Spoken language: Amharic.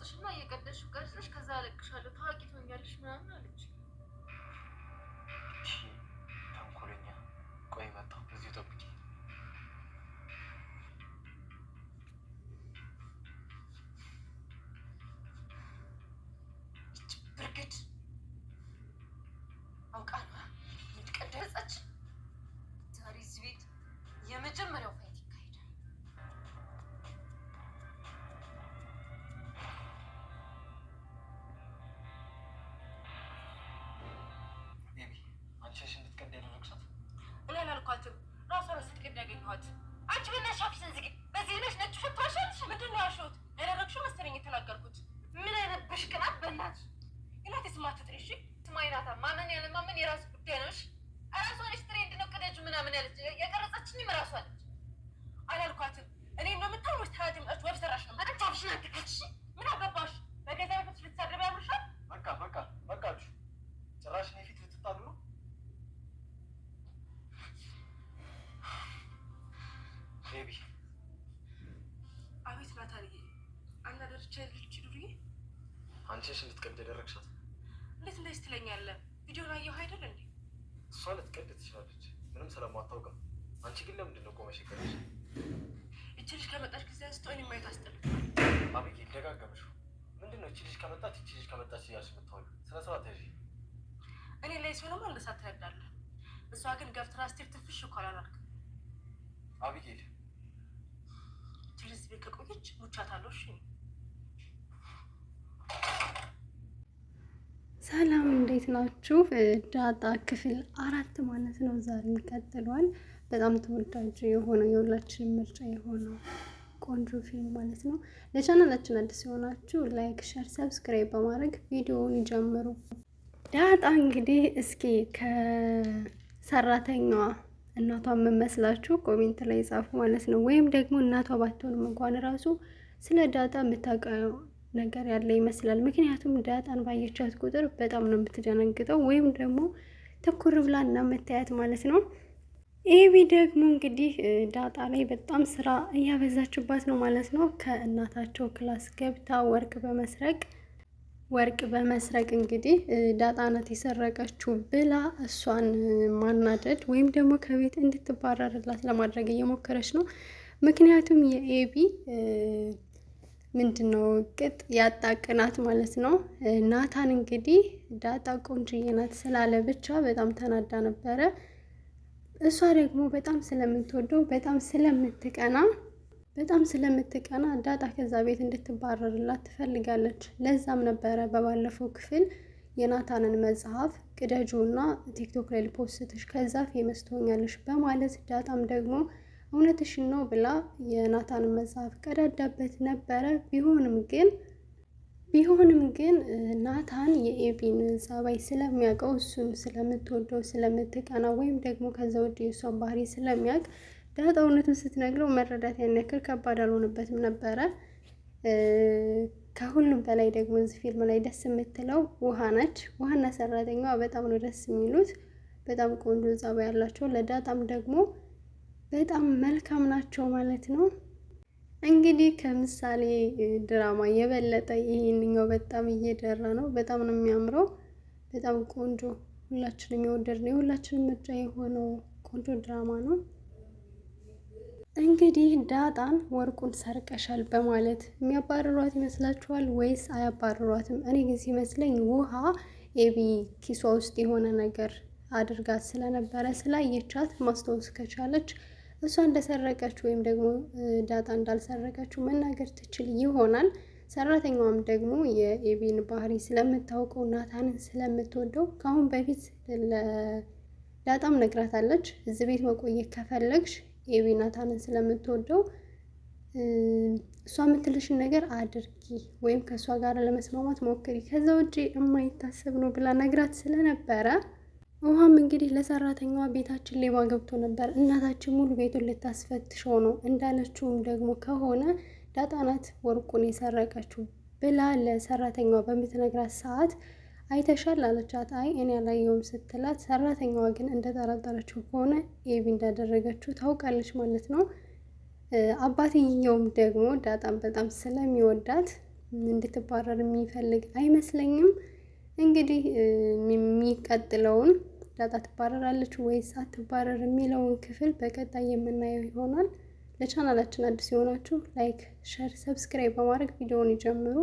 ቀርጽሽና እየቀደድሽው ቀርጽሽ ከዛ አለቅሻለሁ ታዋቂ ትሆኛለሽ ምናምን አለች። እሺ ተንኮለኛ። ቆይ መጣሁ፣ እዚሁ ጠብቂ። ብርግድ አውቃ ነው የምትቀደጸች። ዛሬ እዚህ ቤት የመጀመሪያው ፋይት ይካሄዳል። ቤቢ አንቺ ነሽ እንድትቀድ ያደረግሻት? እኔ አላልኳትም፣ ራሷ ነው ስትቀድ ያገኘኋት። አንቺ በእናትሽ አፍሽን ዝጊ። በዚህ ነሽ ነጭ ሽቶ አሻልሽ። ምንድን ነው ያልሽውት? ያደረግሽው መሰለኝ የተናገርኩት። ምን አይነት ብሽቅናት በእናትሽ። እናቴ ስማ አትጥሪ እሺ። ስማ ይናታ፣ ማመን ያለ ማመን የራሱ ጉዳይ ነው። እሺ እራሷ ነች ትሬንድ ነው ቅደጁ ምናምን ያለች። የቀረጸችኝም እራሷ ነች። አላልኳትም። እኔ እንደምታው ወይስ ታዲያ መጣች ወብ ሰራሽ ነው። አንቺ አፍሽን አትከች። ምን አገባሽ? በገዛ ቤት ልትሳደብ ያምርሻል? በቃችሁ። ጭራሽ እኔ ፊት ልትጣሉ ነው? ቤቢ አቤት ናታንዬ፣ አናደርቻ ልጅ ዱርዬ፣ አንቺ ነሽ እንድትቀድ ያደረግሻት? እንዴት እንደዚህ ትለኛለህ? ቪዲዮ ላይ ያየኸው አይደል እንዴ? እሷ ልትቀድ ትችላለች፣ ምንም ስለማታውቅም። አንቺ ግን ለምንድን ነው ቆመሽ የቀረሽ? እቺ ልጅ ከመጣች ጊዜ አንስቶ እኔን ማየት አስጠላኝ። አቤጌል ደጋገምሽው። ምንድን ነው እቺ ልጅ ከመጣች እያልሽ የምታወሪው? ስነ ስርዓት ያዥ። እኔ ላይ ሲሆነማ እንደሳት ትረዳለህ። እሷ ግን ገብትራ ስቴር ትንፍሽ እኮ አላልክም። አቤጌል እቺ ልጅ ቤት ከቆየች ሙቻታለሁ። እሺ ሰላም እንዴት ናችሁ? ዳጣ ክፍል 4 ማለት ነው ዛሬም ቀጥሏል። በጣም ተወዳጅ የሆነው የሁላችንም ምርጫ የሆነው ቆንጆ ፊልም ማለት ነው። ለቻናላችን አዲስ የሆናችሁ ላይክ፣ ሸር፣ ሰብስክራይብ በማድረግ ቪዲዮውን ይጀምሩ። ዳጣ እንግዲህ እስኪ ከሰራተኛዋ እናቷ የምመስላችሁ ኮሜንት ላይ ጻፉ ማለት ነው። ወይም ደግሞ እናቷ ባትሆንም እንኳን ራሱ ስለ ዳጣ የምታውቀው ነገር ያለ ይመስላል። ምክንያቱም ዳጣን ባየቻት ቁጥር በጣም ነው የምትደነግጠው፣ ወይም ደግሞ ትኩር ብላ እና መታየት ማለት ነው። ኤቢ ደግሞ እንግዲህ ዳጣ ላይ በጣም ስራ እያበዛችባት ነው ማለት ነው። ከእናታቸው ክላስ ገብታ ወርቅ በመስረቅ እንግዲህ ዳጣ ናት የሰረቀችው ብላ እሷን ማናደድ ወይም ደግሞ ከቤት እንድትባረርላት ለማድረግ እየሞከረች ነው። ምክንያቱም የኤቢ ምንድነው ቅጥ ያጣቅናት ማለት ነው። ናታን እንግዲህ ዳጣ ቆንጅዬ ናት ስላለ ብቻ በጣም ተናዳ ነበረ። እሷ ደግሞ በጣም ስለምትወደው በጣም ስለምትቀና ዳጣ ከዛ ቤት እንድትባረርላት ትፈልጋለች። ለዛም ነበረ በባለፈው ክፍል የናታንን መጽሐፍ ቅደጁና ቲክቶክ ላይ ልፖስትሽ ከዛ ፌመስ ትሆኛለሽ በማለት ዳጣም ደግሞ እውነትሽን ነው ብላ የናታንን መጽሐፍ ቀዳዳበት ነበረ። ቢሆንም ግን ናታን የኤቢን ጸባይ ስለሚያውቀው እሱን ስለምትወደው ስለምትቀና ወይም ደግሞ ከዛ ውጭ የእሷን ባህሪ ስለሚያውቅ ዳጣ እውነቱን ስትነግረው መረዳት ያን ያክል ከባድ አልሆነበትም ነበረ። ከሁሉም በላይ ደግሞ እዚህ ፊልም ላይ ደስ የምትለው ውሃ ነች። ውሃና ሰራተኛዋ በጣም ነው ደስ የሚሉት። በጣም ቆንጆ ጸባይ ያላቸው፣ ለዳጣም ደግሞ በጣም መልካም ናቸው ማለት ነው። እንግዲህ ከምሳሌ ድራማ የበለጠ ይሄንኛው በጣም እየደራ ነው። በጣም ነው የሚያምረው። በጣም ቆንጆ፣ ሁላችንም የወደድነው የሁላችንም ምርጫ የሆነው ቆንጆ ድራማ ነው። እንግዲህ ዳጣን ወርቁን ሰርቀሻል በማለት የሚያባርሯት ይመስላችኋል ወይስ አያባርሯትም? እኔ ግን ሲመስለኝ ውሃ ኤቢ ኪሷ ውስጥ የሆነ ነገር አድርጋት ስለነበረ ስላየቻት ማስታወስ ከቻለች እሷ እንደሰረቀች ወይም ደግሞ ዳጣ እንዳልሰረቀችው መናገር ትችል ይሆናል። ሰራተኛዋም ደግሞ የኤቢን ባህሪ ስለምታውቀው ናታንን ስለምትወደው ከአሁን በፊት ለዳጣም ነግራታለች። እዚህ ቤት መቆየት ከፈለግሽ ኤቢ ናታንን ስለምትወደው እሷ የምትልሽን ነገር አድርጊ ወይም ከእሷ ጋር ለመስማማት ሞክሪ፣ ከዛ ውጭ የማይታሰብ ነው ብላ ነግራት ስለነበረ ውሃም እንግዲህ ለሰራተኛዋ ቤታችን ሌባ ገብቶ ነበር፣ እናታችን ሙሉ ቤቱን ልታስፈትሸው ነው፣ እንዳለችውም ደግሞ ከሆነ ዳጣ ናት ወርቁን የሰረቀችው ብላ ለሰራተኛዋ በምትነግራት ሰዓት አይተሻል አለቻት። አይ እኔ አላየውም ስትላት፣ ሰራተኛዋ ግን እንደጠረጠረችው ከሆነ ኤቢ እንዳደረገችው ታውቃለች ማለት ነው። አባትየውም ደግሞ ዳጣን በጣም ስለሚወዳት እንድትባረር የሚፈልግ አይመስለኝም። እንግዲህ የሚቀጥለውን ዳጣ ትባረራለች ወይስ አትባረር የሚለውን ክፍል በቀጣይ የምናየው ይሆናል። ለቻናላችን አዲስ የሆናችሁ ላይክ፣ ሸር፣ ሰብስክራይብ በማድረግ ቪዲዮውን ይጀምሩ።